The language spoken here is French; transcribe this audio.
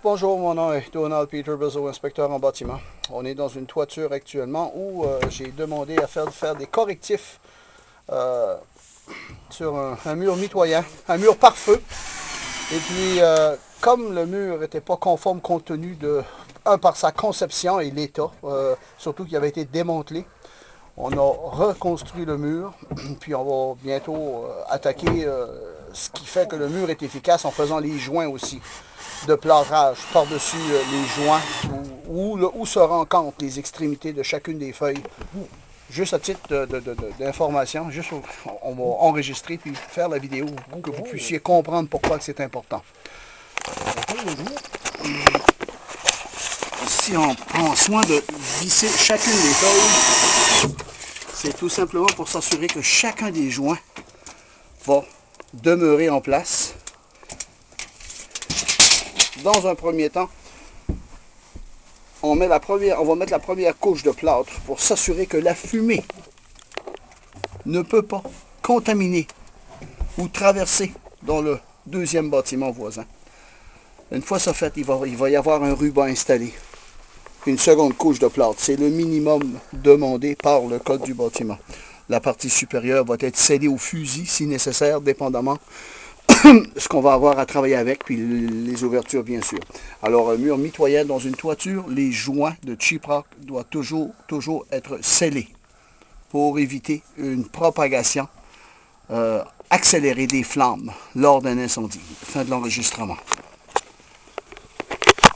Bonjour, mon nom est Donald Peter Bizzle, inspecteur en bâtiment. On est dans une toiture actuellement où j'ai demandé à faire des correctifs sur un mur mitoyen, un mur pare-feu. Et puis, comme le mur n'était pas conforme compte tenu de, par sa conception et l'état, surtout qu'il avait été démantelé, on a reconstruit le mur, puis on va bientôt attaquer ce qui fait que le mur est efficace en faisant les joints aussi de plâtrage par-dessus les joints où se rencontrent les extrémités de chacune des feuilles. Juste à titre d'information, juste on va enregistrer puis faire la vidéo pour que vous puissiez comprendre pourquoi c'est important. Si on prend soin de visser chacune des feuilles, c'est tout simplement pour s'assurer que chacun des joints va demeurer en place. Dans un premier temps, on va mettre la première couche de plâtre pour s'assurer que la fumée ne peut pas contaminer ou traverser dans le deuxième bâtiment voisin. Une fois ça fait, il va y avoir un ruban installé. Une seconde couche de plâtre, c'est le minimum demandé par le code du bâtiment. La partie supérieure va être scellée au fusil si nécessaire, dépendamment ce qu'on va avoir à travailler avec, puis les ouvertures bien sûr. Alors un mur mitoyen dans une toiture, les joints de Sheetrock doivent toujours être scellés pour éviter une propagation accélérée des flammes lors d'un incendie. Fin de l'enregistrement.